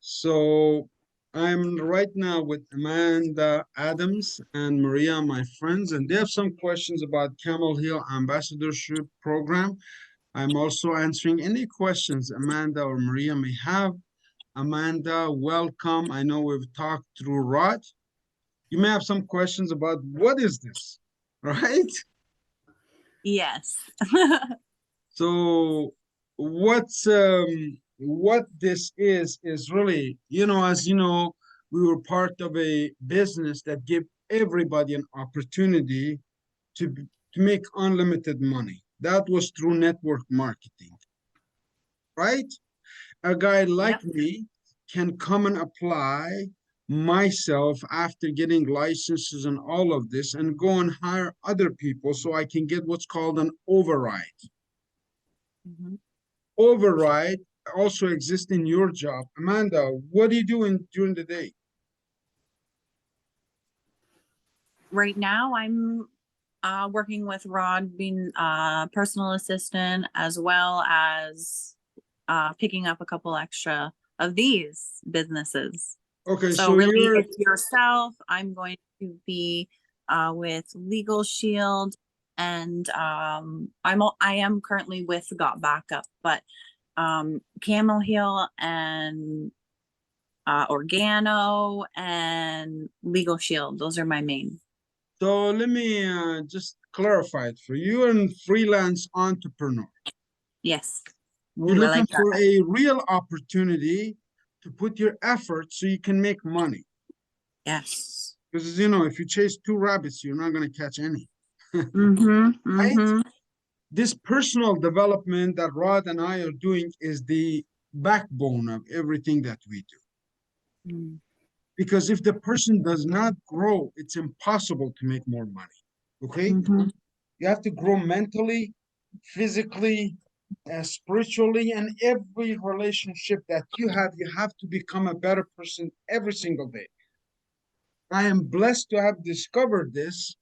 So I'm right now with Amanda Adams and Maria, my friends, and they have some questions about Camel Hill Ambassadorship Program. I'm also answering any questions Amanda or Maria may have. Amanda, welcome. I know we've talked through Rod. You may have some questions about what is this, right? Yes. So what this is really, as you know, we were part of a business that gave everybody an opportunity to make unlimited money. That was through network marketing, right? A guy like Yep. me can come and apply myself after getting licenses and all of this and go and hire other people so I can get what's called an override. Mhm. Override also exists in your job. Amanda, what do you do during the day? Right now, I'm working with Rod, being personal assistant, as well as picking up a couple extra of these businesses. Okay, So so really, you're it's yourself. I'm going to be with Legal Shield, and I am currently with Got Backup, but Camel Hill and Organo and Legal Shield. Those are my main. so let me just clarify it for you. You're a freelance entrepreneur. Yes. You're Ooh, I looking like for that. a real opportunity to put your effort so you can make money. Yes. Because if you chase two rabbits, you're not going to catch any. Mm-hmm. Right? Mm-hmm. This personal development that Rod and I are doing is the backbone of everything that we do. Mm. Because if the person does not grow, it's impossible to make more money. Okay? Mm-hmm. You have to grow mentally, physically, spiritually, and every relationship that you have to become a better person every single day. I am blessed to have discovered this.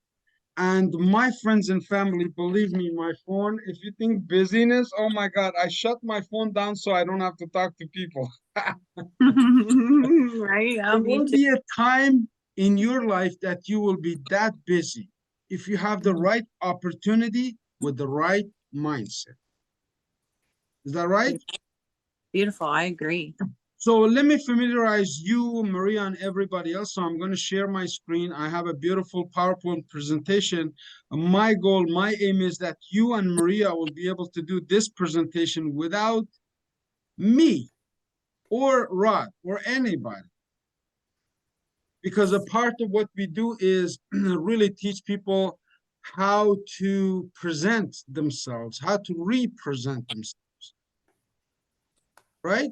And my friends and family, believe me, my phone, if you think busyness, oh my God, I shut my phone down so I don't have to talk to people. Right. There Me will too. be a time in your life that you will be that busy if you have the right opportunity with the right mindset. Is that right? Beautiful. I agree. So let me familiarize you, Maria, and everybody else. So I'm going to share my screen. I have a beautiful PowerPoint presentation. My goal, my aim is that you and Maria will be able to do this presentation without me or Rod or anybody. Because a part of what we do is really teach people how to present themselves, how to represent themselves, right?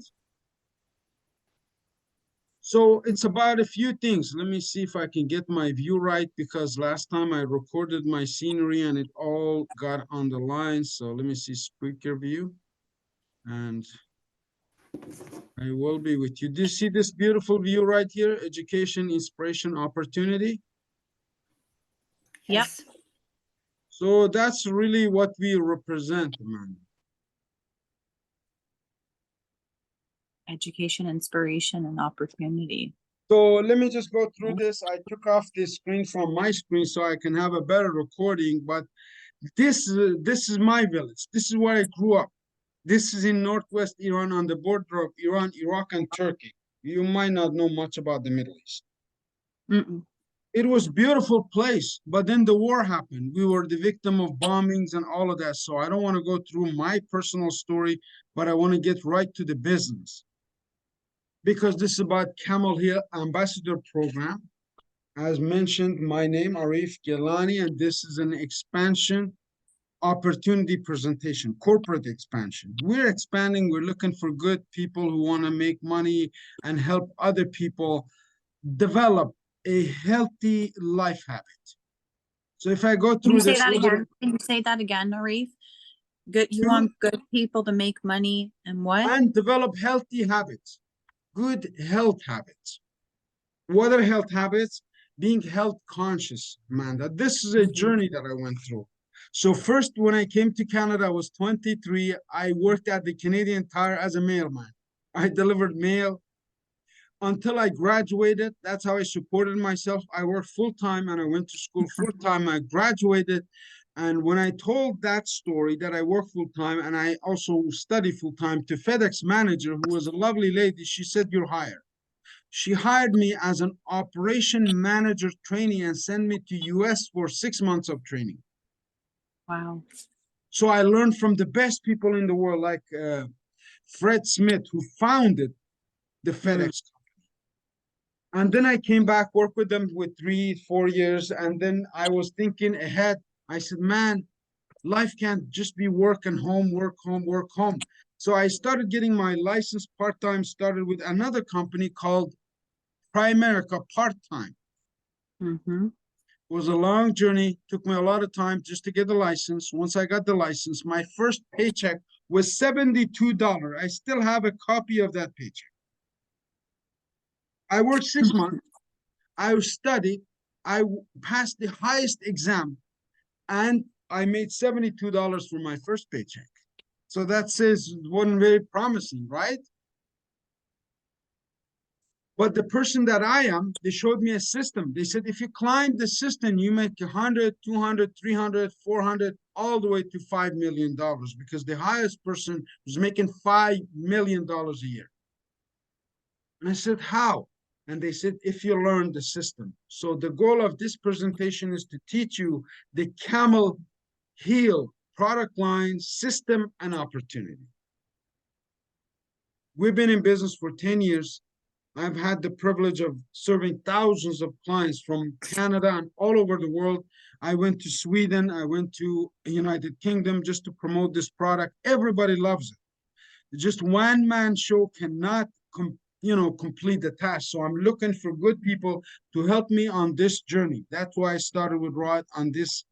So it's about a few things. Let me see if I can get my view right because last time I recorded my scenery and it all got on the line. So let me see speaker view and I will be with you. Do you see this beautiful view right here? Education, inspiration, opportunity. Yep. So that's really what we represent, man. Education, inspiration, and opportunity. So let me just go through this. I took off this screen from my screen so I can have a better recording, but this is my village. This is where I grew up. This is in northwest Iran on the border of Iran, Iraq, and Turkey. You might not know much about the Middle East. Mm-mm. It was a beautiful place, but then the war happened. We were the victim of bombings and all of that. So I don't want to go through my personal story, but I want to get right to the business. Because this is about Camel Hill Ambassador Program. As mentioned, my name, Arif Gilany, and this is an expansion opportunity presentation, corporate expansion. We're expanding, we're looking for good people who want to make money and help other people develop a healthy life habit. So if I go Can you through say this that little again? Can you say that again, Arif? Good. You two want good people to make money and what? and develop healthy habits, good health habits. What are health habits? Being health conscious, Amanda. This is a Mhm. journey that I went through. So first, when I came to Canada, I was 23. I worked at the Canadian Tire as a mailman. I delivered mail until I graduated. That's how I supported myself. I worked full time and I went to school full time. I graduated. And when I told that story that I work full time and I also study full time to FedEx manager, who was a lovely lady, she said, "You're hired." She hired me as an operation manager trainee and sent me to US for 6 months of training. Wow. So I learned from the best people in the world, like Fred Smith, who founded the Mm. FedEx. And then I came back, worked with them with 3, 4 years. And then I was thinking ahead. I said, man, life can't just be work and home, work, home, work, home. So I started getting my license part-time, started with another company called Primerica part-time. Mm-hmm. It was a long journey, took me a lot of time just to get the license. Once I got the license, my first paycheck was $72. I still have a copy of that paycheck. I worked 6 months. I studied. I passed the highest exam, and I made $72 for my first paycheck. So that says it wasn't very promising, right? But the person that I am, they showed me a system. They said, if you climb the system, you make 100, 200, 300, 400, all the way to $5 million, because the highest person was making $5 million a year. And I said, how? And they said, if you learn the system. So the goal of this presentation is to teach you the Camel Heel product line, system, and opportunity. We've been in business for 10 years. I've had the privilege of serving thousands of clients from Canada and all over the world. I went to Sweden, I went to United Kingdom just to promote this product. Everybody loves it. Just one man show cannot complete the task. So I'm looking for good people to help me on this journey. That's why I started with Rod on this,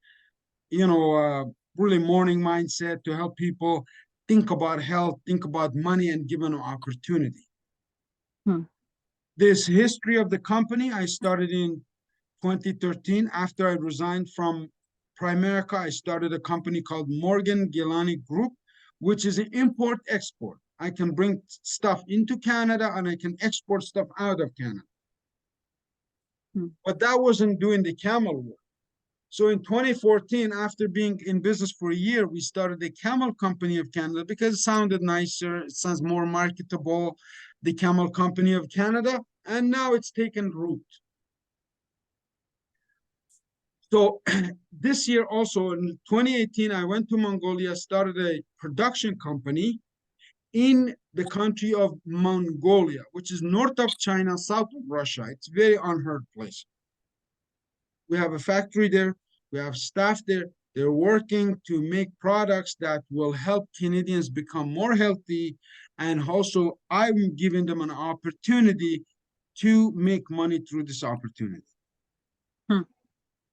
really morning mindset to help people think about health, think about money, and give them an opportunity. Hmm. This history of the company, I started in 2013. After I resigned from Primerica, I started a company called Morgan Gilany Group, which is an import-export. I can bring stuff into Canada and I can export stuff out of Canada. Hmm. But that wasn't doing the Camel work. So in 2014, after being in business for a year, we started the Camel Company of Canada because it sounded nicer, it sounds more marketable, the Camel Company of Canada, and now it's taken root. So this year also, in 2018, I went to Mongolia, started a production company in the country of Mongolia, which is north of China, south of Russia. It's a very unheard place. We have a factory there. We have staff there. They're working to make products that will help Canadians become more healthy. And also, I'm giving them an opportunity to make money through this opportunity. Hmm.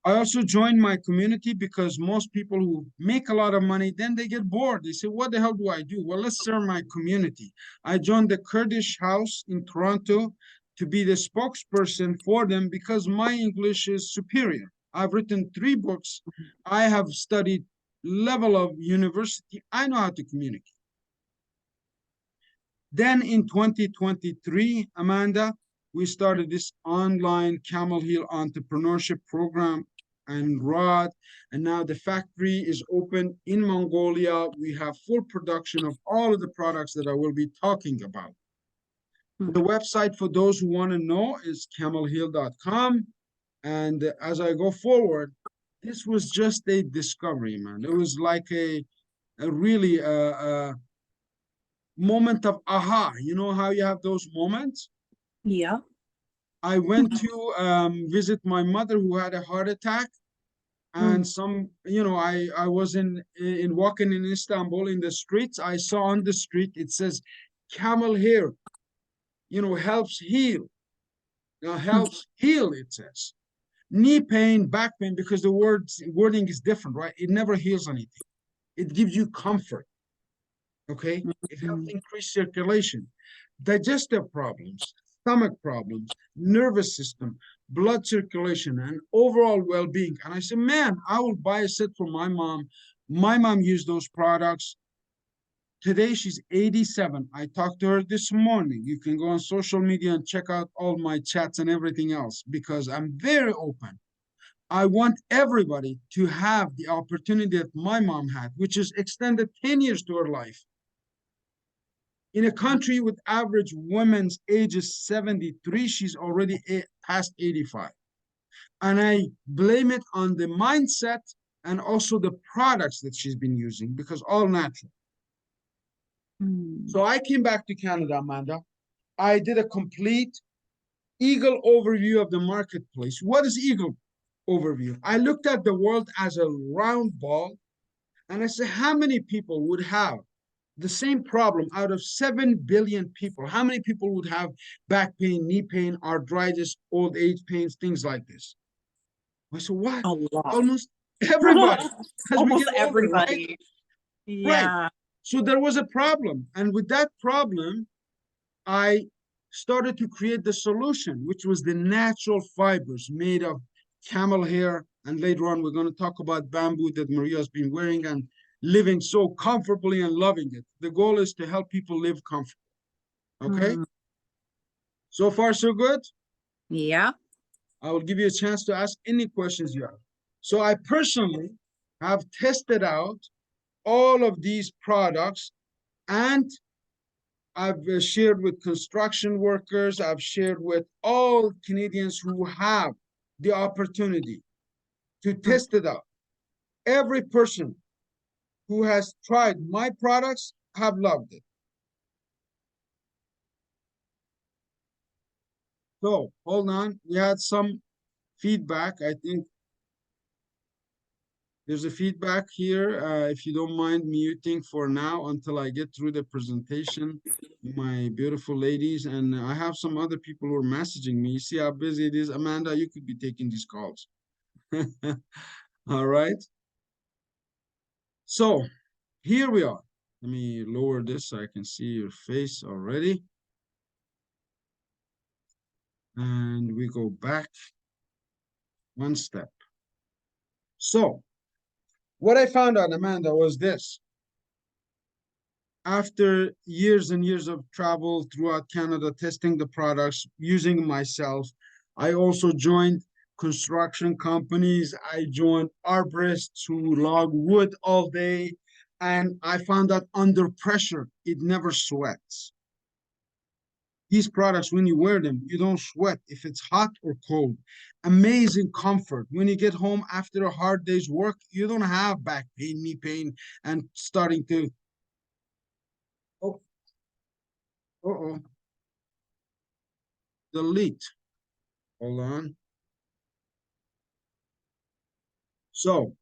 I also joined my community because most people who make a lot of money, then they get bored. They say, what the hell do I do? Well, let's serve my community. I joined the Kurdish House in Toronto to be the spokesperson for them because my English is superior. I've written 3 books. I have studied level of university. I know how to communicate. Then in 2023, Amanda, we started this online Camel Heel entrepreneurship program and Rod, and now the factory is open in Mongolia. We have full production of all of the products that I will be talking about. Hmm. The website for those who want to know is camelheel.com. And as I go forward, this was just a discovery, man. It was like a really moment of aha. You know how you have those moments? Yeah. I went to visit my mother who had a heart attack, and I was in walking in Istanbul in the streets. I saw on the street it says Camel Hair, helps heal. Helps heal, it says. Knee pain, back pain, because the wording is different, right? It never heals anything. It gives you comfort. Okay, it helps increase circulation. Digestive problems, stomach problems, nervous system, blood circulation, and overall well-being. And I said, man, I will buy a set for my mom. My mom used those products. Today she's 87. I talked to her this morning. You can go on social media and check out all my chats and everything else because I'm very open. I want everybody to have the opportunity that my mom had, which is extended 10 years to her life. In a country with average women's age is 73, she's already past 85. And I blame it on the mindset and also the products that she's been using because all natural. So I came back to Canada, Amanda. I did a complete Eagle overview of the marketplace. What is Eagle overview? I looked at the world as a round ball and I said, how many people would have the same problem out of 7 billion people? How many people would have back pain, knee pain, arthritis, old age pains, things like this? I said, what? A lot. Almost everybody as we Almost get older, right? everybody. Right. Yeah. So there was a problem. And with that problem, I started to create the solution, which was the natural fibers made of camel hair. And later on, we're going to talk about bamboo that Maria's been wearing and living so comfortably and loving it. The goal is to help people live comfortably. Okay. So far, so good. Yeah. I will give you a chance to ask any questions you have. So I personally have tested out all of these products and I've shared with construction workers. I've shared with all Canadians who have the opportunity to test it out. Every person who has tried my products have loved it. So hold on. We had some feedback. I think there's a feedback here. If you don't mind muting for now until I get through the presentation, my beautiful ladies. And I have some other people who are messaging me. You see how busy it is? Amanda, you could be taking these calls. All right. So here we are. Let me lower this so I can see your face already. And we go back one step. So what I found out, Amanda, was this. After years and years of travel throughout Canada, testing the products, using myself, I also joined construction companies. I joined arborists who log wood all day. And I found that under pressure, it never sweats. These products, when you wear them, you don't sweat if it's hot or cold. Amazing comfort. When you get home after a hard day's work, you don't have back pain, knee pain, and starting to, oh, uh-oh, delete. Hold on. So,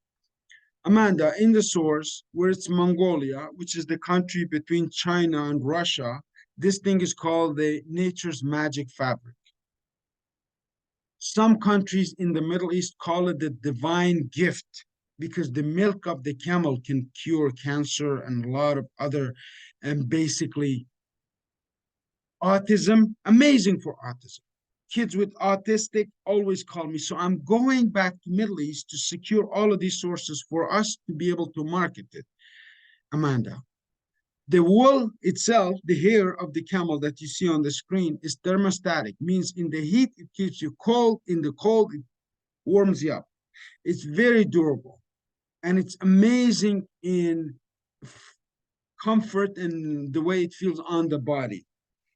Amanda, in the source, where it's Mongolia, which is the country between China and Russia, this thing is called the nature's magic fabric. Some countries in the Middle East call it the divine gift because the milk of the camel can cure cancer and a lot of other, and basically autism, amazing for autism. Kids with autistic always call me. So I'm going back to Middle East to secure all of these sources for us to be able to market it. Amanda, the wool itself, the hair of the camel that you see on the screen is thermostatic, means in the heat, it keeps you cold. In the cold, it warms you up. It's very durable. And it's amazing in comfort and the way it feels on the body.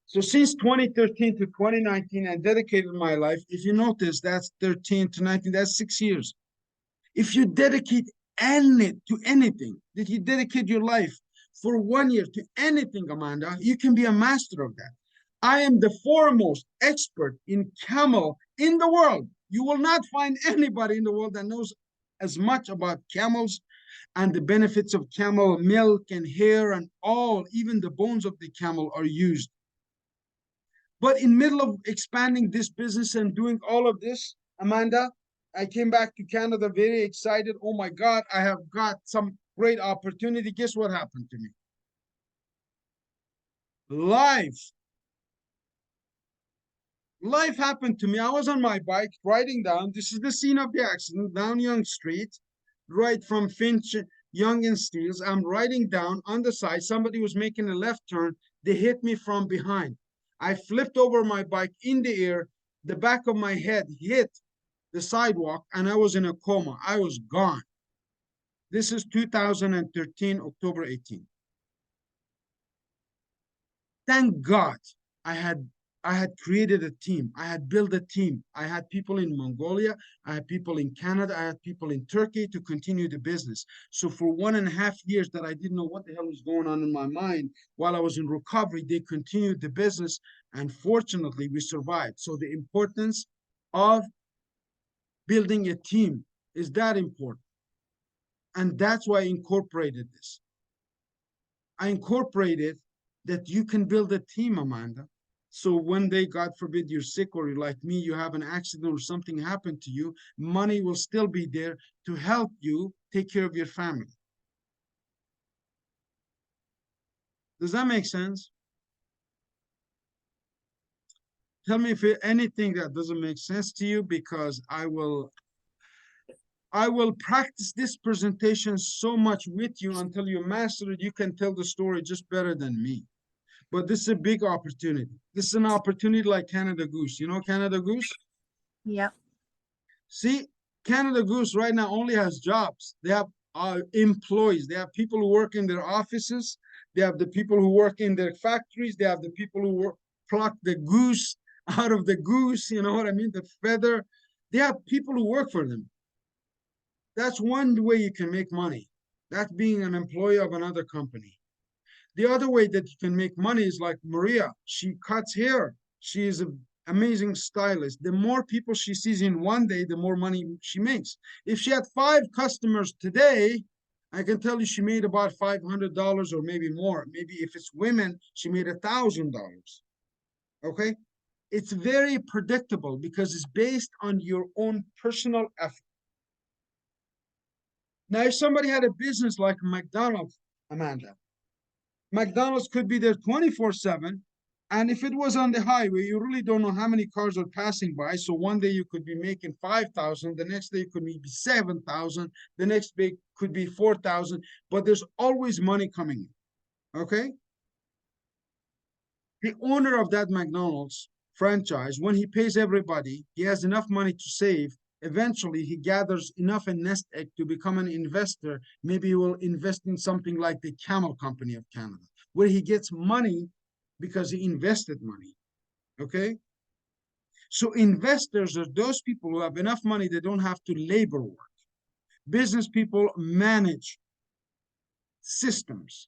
So since 2013 to 2019, I dedicated my life. If you notice, that's 13 to 19, that's 6 years. If you dedicate to anything, that you dedicate your life for 1 year to anything, Amanda, you can be a master of that. I am the foremost expert in camel in the world. You will not find anybody in the world that knows as much about camels and the benefits of camel milk and hair and all, even the bones of the camel are used. But in middle of expanding this business and doing all of this, Amanda, I came back to Canada very excited. Oh my God, I have got some great opportunity. Guess what happened to me? Life Life happened to me. I was on my bike riding down. This is the scene of the accident, down Young Street, right from Finch, Young and Steeles. I'm riding down on the side. Somebody was making a left turn. They hit me from behind. I flipped over my bike in the air. The back of my head hit the sidewalk, and I was in a coma. I was gone. This is 2013, October 18th. Thank God I had I had created a team. I had built a team. I had people in Mongolia. I had people in Canada. I had people in Turkey to continue the business. So for 1.5 years that I didn't know what the hell was going on in my mind while I was in recovery, they continued the business. And fortunately, we survived. So the importance of building a team is that important. And that's why I incorporated this. I incorporated that you can build a team, Amanda. So one day, God forbid, you're sick or you're like me, you have an accident or something happened to you, money will still be there to help you take care of your family. Does that make sense? Tell me if anything that doesn't make sense to you, because I will practice this presentation so much with you until you master it. You can tell the story just better than me. But this is a big opportunity. This is an opportunity like Canada Goose. You know Canada Goose? Yep. See, Canada Goose right now only has jobs. They have employees. They have people who work in their offices. They have the people who work in their factories. They have the people who pluck the goose out of the goose. You know what I mean? The feather. They have people who work for them. That's one way you can make money. That's being an employee of another company. The other way that you can make money is like Maria. She cuts hair. She is an amazing stylist. The more people she sees in one day, the more money she makes. If she had 5 customers today, I can tell you she made about $500 or maybe more. Maybe if it's women, she made $1,000. Okay? It's very predictable because it's based on your own personal effort. Now, if somebody had a business like McDonald's, Amanda, McDonald's could be there 24/7. And if it was on the highway, you really don't know how many cars are passing by. So one day you could be making 5,000, the next day it could be 7,000, the next day could be 4,000, but there's always money coming in. Okay? The owner of that McDonald's franchise, when he pays everybody, he has enough money to save. Eventually, he gathers enough a nest egg to become an investor. Maybe he will invest in something like the Camel Company of Canada, where he gets money because he invested money. Okay? So investors are those people who have enough money, they don't have to labor work. Business people manage systems.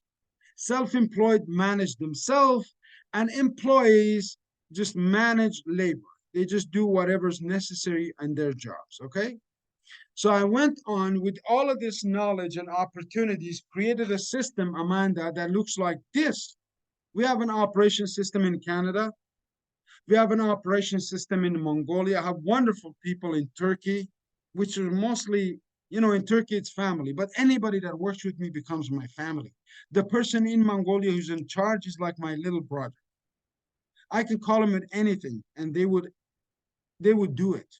Self-employed manage themselves, and employees just manage labor. They just do whatever's necessary in their jobs, okay? So I went on with all of this knowledge and opportunities, created a system, Amanda, that looks like this. We have an operation system in Canada. We have an operation system in Mongolia. I have wonderful people in Turkey, which are mostly, you know, in Turkey, it's family, but anybody that works with me becomes my family. The person in Mongolia who's in charge is like my little brother. I can call them at anything and they would do it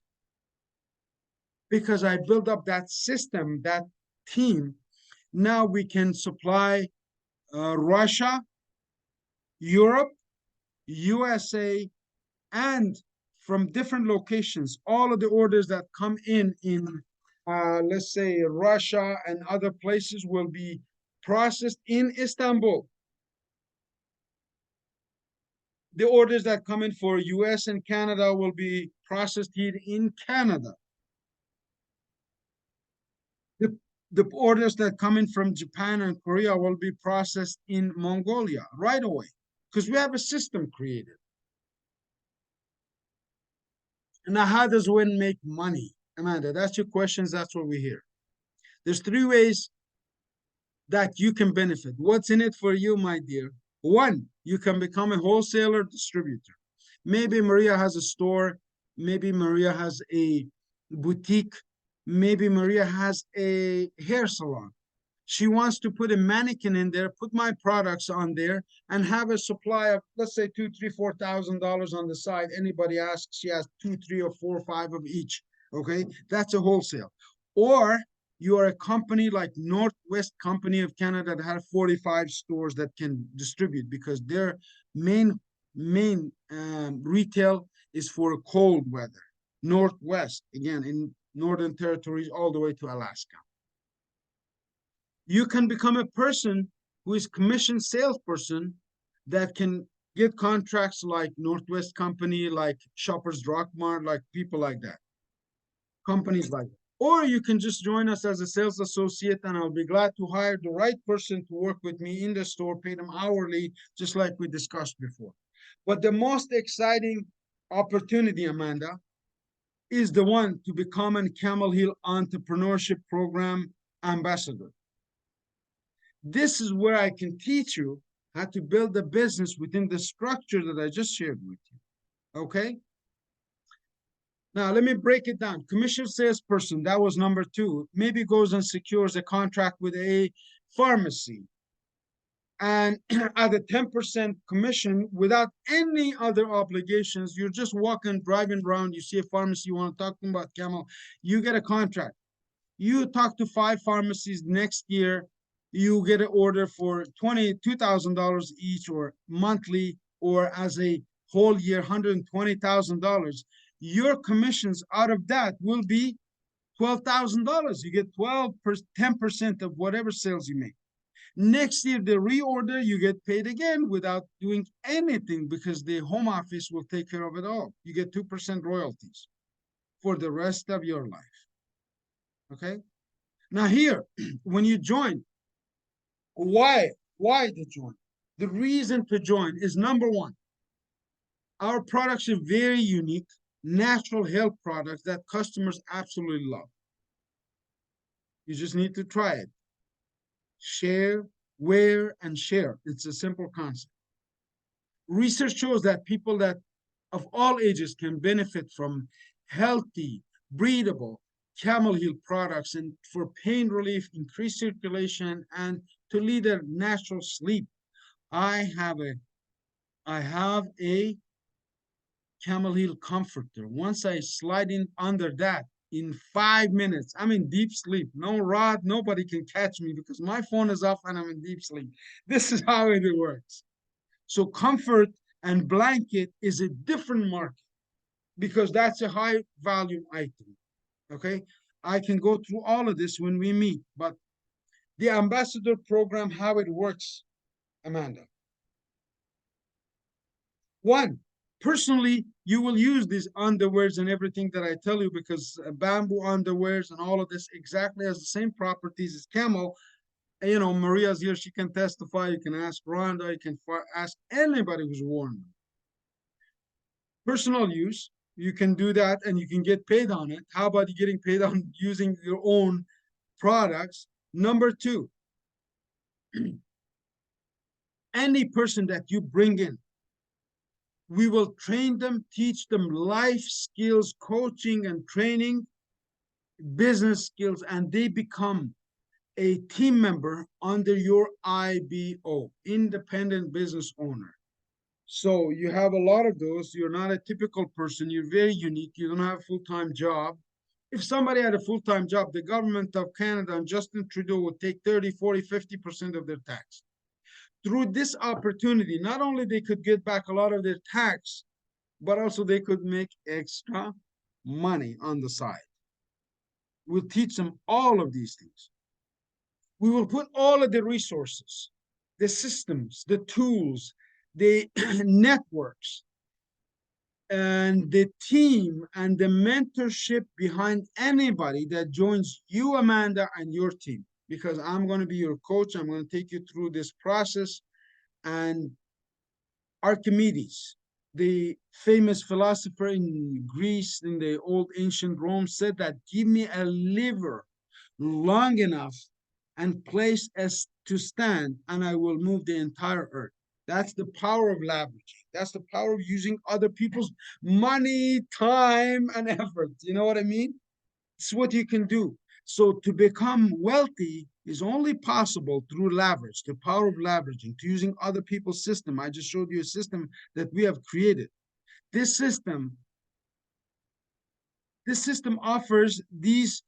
because I built up that system, that team. Now we can supply Russia, Europe, USA, and from different locations. All of the orders that come in let's say Russia and other places will be processed in Istanbul. The orders that come in for US and Canada will be processed here in Canada. The orders that come in from Japan and Korea will be processed in Mongolia right away because we have a system created. Now, how does one make money? Amanda, that's your questions. That's what we hear. There's 3 ways that you can benefit. What's in it for you, my dear? 1, you can become a wholesaler distributor. Maybe Maria has a store. Maybe Maria has a boutique. Maybe Maria has a hair salon. She wants to put a mannequin in there, put my products on there, and have a supply of, let's say, $2, $3, $4,000 on the side. Anybody asks, she has 2, 3, or 4, or 5 of each. Okay, that's a wholesale. Or you are a company like Northwest Company of Canada that have 45 stores that can distribute, because their main retail is for cold weather. Northwest, again, in Northern Territories all the way to Alaska. You can become a person who is commission salesperson that can get contracts like Northwest Company, like Shoppers Drug Mart, like people like that, companies like that. Or you can just join us as a sales associate, and I'll be glad to hire the right person to work with me in the store, pay them hourly, just like we discussed before. But the most exciting opportunity, Amanda, is the one to become a Camel Hill Entrepreneurship Program ambassador. This is where I can teach you how to build a business within the structure that I just shared with you. Okay? Now, let me break it down. Commission salesperson, that was number 2. Maybe goes and secures a contract with a pharmacy and at a 10% commission without any other obligations. You're just walking, driving around, you see a pharmacy, you want to talk to them about Camel, you get a contract. You talk to 5 pharmacies next year, you get an order for $22,000 each, or monthly, or as a whole year, $120,000. Your commissions out of that will be $12,000. You get 10% of whatever sales you make. Next year, the reorder, you get paid again without doing anything, because the home office will take care of it all. You get 2% royalties for the rest of your life. Okay? Now here, when you join, why to join? The reason to join is, number 1, our products are very unique, natural health products that customers absolutely love. You just need to try it. Share, wear, and share. It's a simple concept. Research shows that people that of all ages can benefit from healthy, breathable Camel Hill products, and for pain relief, increased circulation, and to lead a natural sleep. I have a Camel Hill comforter. Once I slide in under that, in 5 minutes, I'm in deep sleep. No rod, nobody can catch me, because my phone is off and I'm in deep sleep. This is how it works. So comfort and blanket is a different market, because that's a high value item. Okay, I can go through all of this when we meet, but the ambassador program, how it works, Amanda. 1, personally, you will use these underwears and everything that I tell you, because bamboo underwears and all of this exactly has the same properties as camel. And, you know, Maria's here, she can testify. You can ask Rhonda, you can ask anybody who's worn them. Personal use, you can do that and you can get paid on it. How about you getting paid on using your own products? Number 2, any person that you bring in, we will train them, teach them life skills, coaching and training, business skills, and they become a team member under your IBO, independent business owner. So you have a lot of those. You're not a typical person. You're very unique. You don't have a full-time job. If somebody had a full-time job, the government of Canada and Justin Trudeau would take 30, 40, 50% of their tax. Through this opportunity, not only they could get back a lot of their tax, but also they could make extra money on the side. We'll teach them all of these things. We will put all of the resources, the systems, the tools, the networks, and the team and the mentorship behind anybody that joins you, Amanda, and your team, because I'm going to be your coach. I'm going to take you through this process. And Archimedes, the famous philosopher in Greece, in the old ancient Rome, said that give me a lever long enough and place as to stand, and I will move the entire earth. That's the power of leveraging. That's the power of using other people's money, time, and effort. You know what I mean? It's what you can do. So to become wealthy is only possible through leverage, the power of leveraging, to using other people's system. I just showed you a system that we have created. This system, this system offers these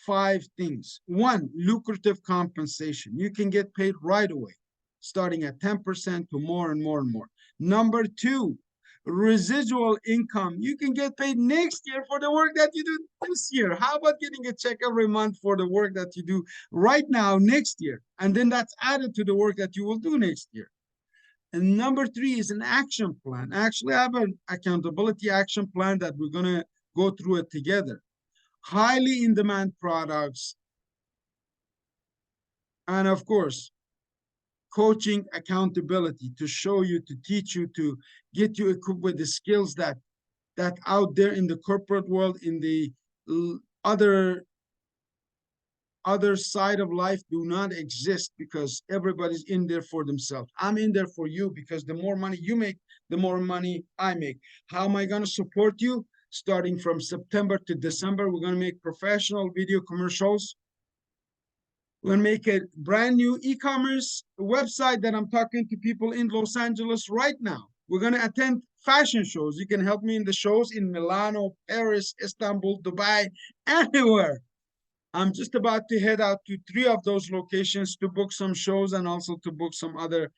5 things. One, lucrative compensation. You can get paid right away, starting at 10% to more and more and more. Number two, residual income. You can get paid next year for the work that you do this year. How about getting a check every month for the work that you do right now, next year? And then that's added to the work that you will do next year. And number three is an action plan. Actually, I have an accountability action plan that we're going to go through it together. Highly in demand products, and of course, coaching accountability to show you, to teach you, to get you equipped with the skills that out there in the corporate world, in the other side of life do not exist, because everybody's in there for themselves. I'm in there for you because the more money you make, the more money I make. How am I going to support you? Starting from September to December, we're going to make professional video commercials. We're going to make a brand new e-commerce website that I'm talking to people in Los Angeles right now. We're going to attend fashion shows. You can help me in the shows in Milano, Paris, Istanbul, Dubai, anywhere. I'm just about to head out to 3 of those locations to book some shows and also to book some other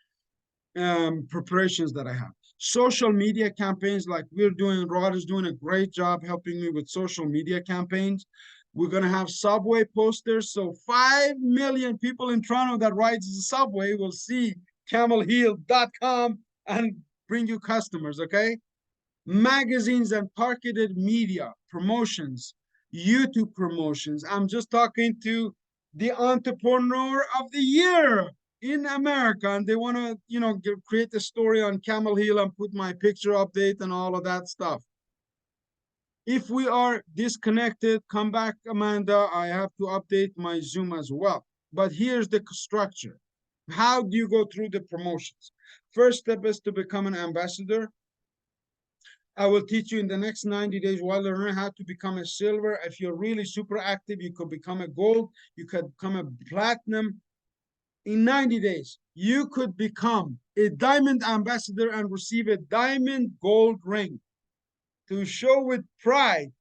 preparations that I have. Social media campaigns like we're doing, Rod is doing a great job helping me with social media campaigns. We're going to have subway posters. So 5 million people in Toronto that rides the subway will see camelheel.com and bring you customers, okay? Magazines and targeted media, promotions, YouTube promotions. I'm just talking to the entrepreneur of the year in America, and they want to, create a story on Camel Hill and put my picture update and all of that stuff. If we are disconnected, come back, Amanda. I have to update my Zoom as well. But here's the structure. How do you go through the promotions? First step is to become an ambassador. I will teach you in the next 90 days while you learn how to become a silver. If you're really super active, you could become a gold. You could become a platinum. In 90 days, you could become a diamond ambassador and receive a diamond gold ring to show with pride,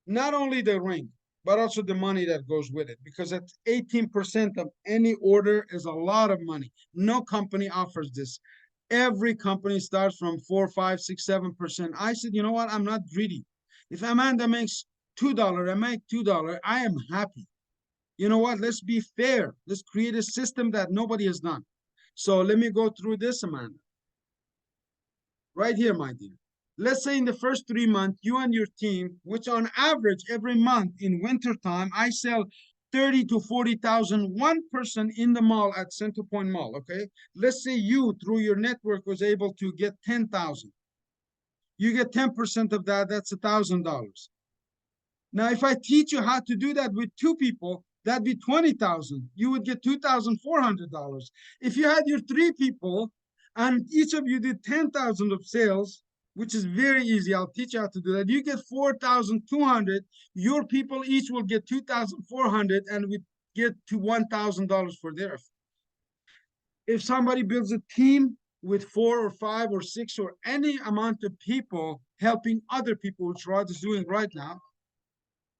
not only the ring, but also the money that goes with it. Because at 18% of any order is a lot of money. No company offers this. Every company starts from 4, 5, 6, 7%. I said, you know what? I'm not greedy. If Amanda makes $2, I make $2. I am happy. You know what? Let's be fair. Let's create a system that nobody has done. So let me go through this, Amanda. Right here, my dear. Let's say in the first 3 months, you and your team, which on average every month in wintertime, I sell 30 to 40,000, one person in the mall at Center Point Mall, okay? Let's say you, through your network, was able to get 10,000. You get 10% of that, that's $1,000. Now, if I teach you how to do that with 2 people, that'd be 20,000. You would get $2,400. If you had your 3 people and each of you did 10,000 of sales, which is very easy, I'll teach you how to do that. You get 4,200. Your people each will get 2,400, and we get to $1,000 for their. If somebody builds a team with 4 or 5 or 6 or any amount of people helping other people, which Rod is doing right now,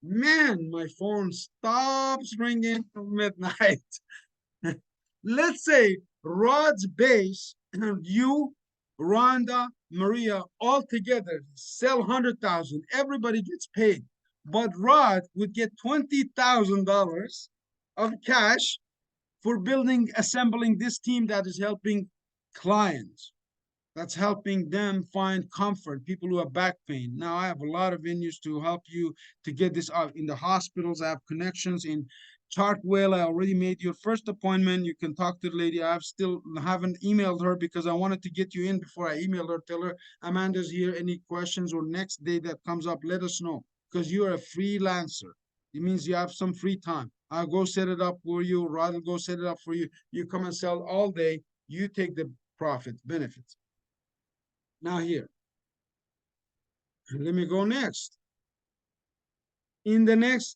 man, my phone stops ringing till midnight. Let's say Rod's base and you, Rhonda, Maria, all together sell 100,000. Everybody gets paid. But Rod would get $20,000 of cash for assembling this team that is helping clients. That's helping them find comfort, people who have back pain. Now, I have a lot of venues to help you to get this out. In the hospitals, I have connections in Chartwell. I already made your first appointment. You can talk to the lady. I still haven't emailed her because I wanted to get you in before I emailed her. Tell her Amanda's here. Any questions or next day that comes up, let us know, because you're a freelancer. It means you have some free time. I'll go set it up for you. Rod will go set it up for you. You come and sell all day. You take the profit, benefits. Now here, let me go next. In the next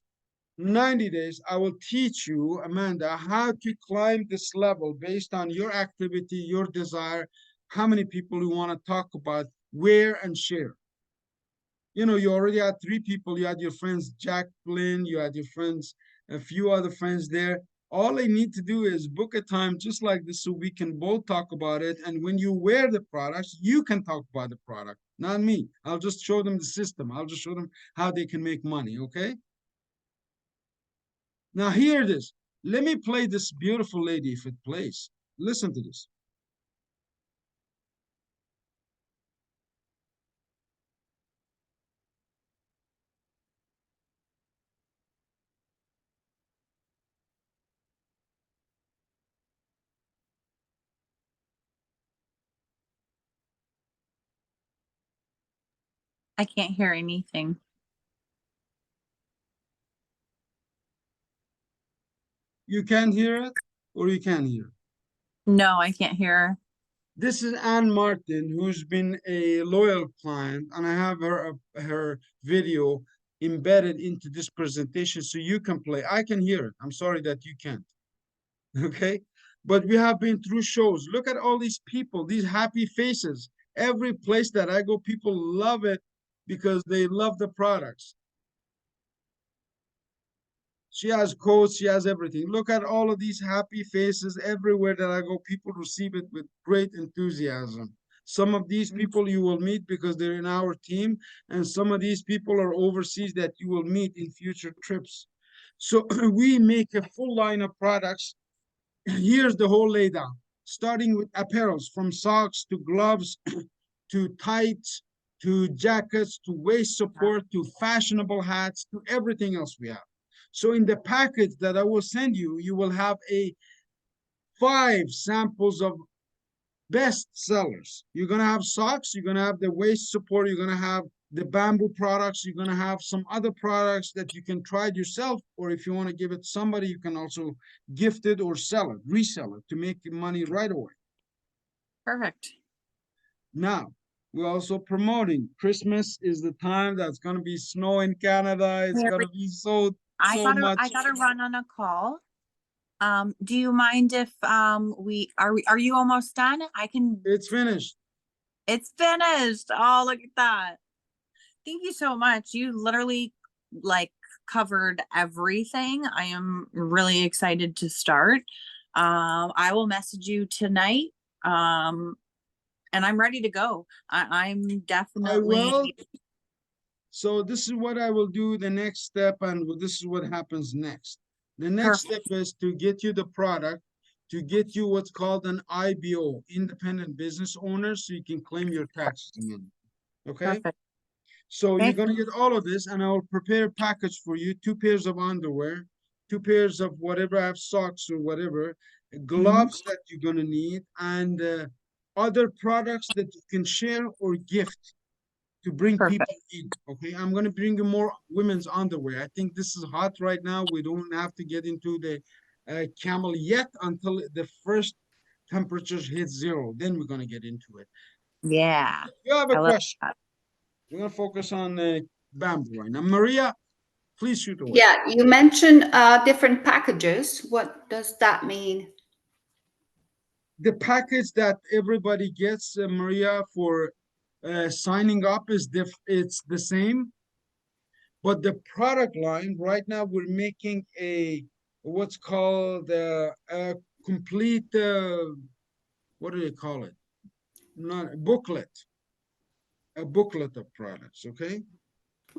90 days, I will teach you, Amanda, how to climb this level based on your activity, your desire, how many people you want to talk about, where, and share. You know, you already had 3 people. You had your friends Jacqueline, you had your friends, a few other friends there. All they need to do is book a time just like this so we can both talk about it. And when you wear the products, you can talk about the product, not me. I'll just show them the system. I'll just show them how they can make money, okay? Now, hear this. Let me play this beautiful lady if it plays. Listen to this. I can't hear anything. You can hear it or you can hear it. No, I can't hear. This is Ann Martin, who's been a loyal client, and I have her video embedded into this presentation so you can play. I can hear it. I'm sorry that you can't. Okay? But we have been through shows. Look at all these people, these happy faces. Every place that I go, people love it because they love the products. She has quotes, she has everything. Look at all of these happy faces everywhere that I go. People receive it with great enthusiasm. Some of these people you will meet because they're in our team, and some of these people are overseas that you will meet in future trips. So we make a full line of products. Here's the whole laydown, starting with apparels from socks to gloves to tights to jackets to waist support to fashionable hats to everything else we have. So in the package that I will send you, you will have 5 samples of best sellers. You're gonna have socks, you're gonna have the waist support, you're gonna have the bamboo products, you're gonna have some other products that you can try it yourself, or if you want to give it to somebody, you can also gift it or sell it, resell it to make money right away. Perfect. Now, we're also promoting Christmas is the time that's going to be snow in Canada. It's going to be so much. I gotta run on a call. Do you mind if are you almost done? I can. It's finished. It's finished. Oh, look at that. Thank you so much. You literally like covered everything. I am really excited to start. I will message you tonight. And I'm ready to go. I'm I definitely will. So this is what I will do the next step, and this is what happens next. The next step perfect. is to get you the product, to get you what's called an IBO, independent business owner, so you can claim your taxes again. Okay? Perfect. So you're Okay. gonna get all of this, and I'll prepare a package for you: 2 pairs of underwear, 2 pairs of whatever, I have socks or whatever, Mhm. gloves that you're gonna need, and other products that you can share or gift to bring Perfect. people in. Okay, I'm gonna bring you more women's underwear. I think this is hot right now. We don't have to get into the Camel yet until the first temperatures hit 0. Then we're gonna get into it. Yeah. You have a I love question? that. We're gonna focus on bamboo right now. Maria, please shoot away. Yeah, you mentioned different packages. What does that mean? The package that everybody gets, Maria, for signing up it's the same, but the product line right now we're making a what's called a complete what do you call it? Not a booklet of products. Okay,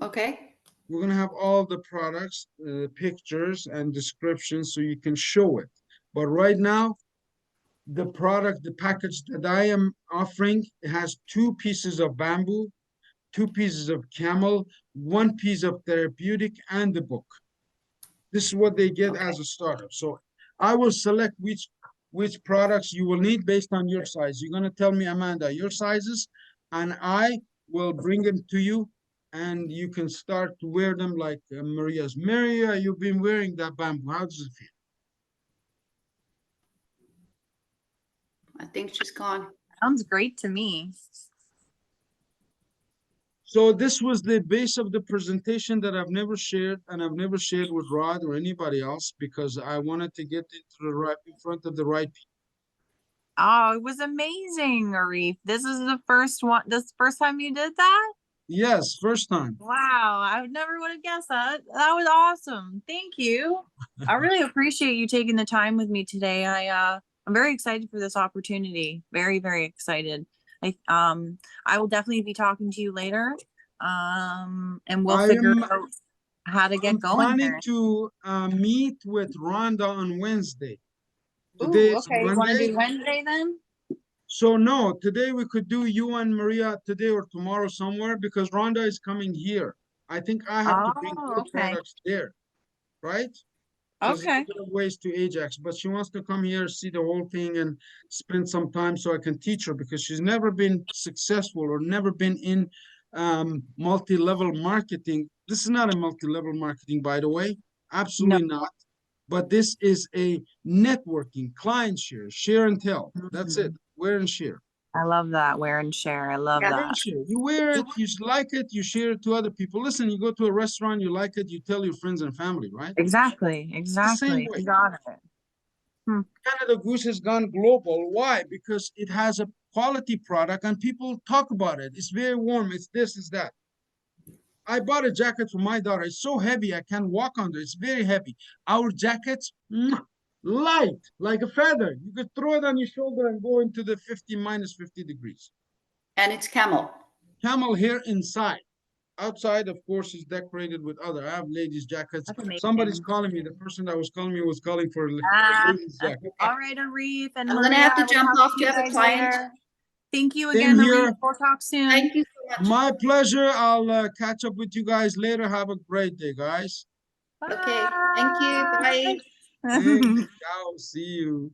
Okay. we're gonna have all the products, pictures and descriptions so you can show it. But right now the product, the package that I am offering, it has 2 pieces of bamboo, 2 pieces of camel, 1 piece of therapeutic, and the book. This is what they get Okay. as a startup. So I will select which products you will need based on your size. You're gonna tell me, Amanda, your sizes, and I will bring them to you, and you can start to wear them like Maria's. Maria, you've been wearing that bamboo. How does it feel? I think she's gone. Sounds great to me. So this was the base of the presentation that I've never shared, and I've never shared with Rod or anybody else because I wanted to get into the right in front of the right people. Oh, it was amazing, Arif. This is the first one. This is the first time you did that? Yes, first time. Wow, I would never would have guessed that. That was awesome. Thank you. I really appreciate you taking the time with me today. I'm very excited for this opportunity. Very, very excited. I will definitely be talking to you later. And we'll figure out how to get I'm going planning here. to meet with Rhonda on Wednesday. Today Ooh, is okay. You want to Monday. do Wednesday then? So no, today we could do you and Maria today or tomorrow somewhere because Rhonda is coming here. I think I have to bring Oh, her okay. products there, right? Because it's Okay. a bit of ways to Ajax, but she wants to come here, see the whole thing, and spend some time so I can teach her because she's never been successful or never been in multi-level marketing. This is not a multi-level marketing, by the way, No. absolutely not. But this is a networking, client share, share and tell. That's it. Mhm. Wear and share. I love that. Wear and share. I love Yeah. Wear and that. share. You wear it, you like it, you share it to other people. Listen, you go to a restaurant, you like it, you tell your friends and family, right? Exactly. It's the same Exactly. way. You got it. Canada Goose has gone global. Why? Because it has a quality product and people talk about it. It's very warm. It's this, it's that. I bought a jacket for my daughter. It's so heavy, I can't walk under. It's very heavy. Our jackets, light, like a feather. You could throw it on your shoulder and go into the 50 minus 50 degrees. And it's Camel. Camel hair inside. Outside, of course, is decorated with other. I have ladies' jackets. That's Somebody's amazing. calling me. The person that was calling me was calling for a Ah, ladies' jacket. all right, Arif and I'm gonna Maria. have I to will jump talk off to to you have a guys client. later. Thank you Same again, Arif. here. We'll talk soon. Thank you so much. My pleasure. I'll catch up with you guys later. Have a great day, guys. Okay. Thank you. Bye. Thanks. Ciao. See you.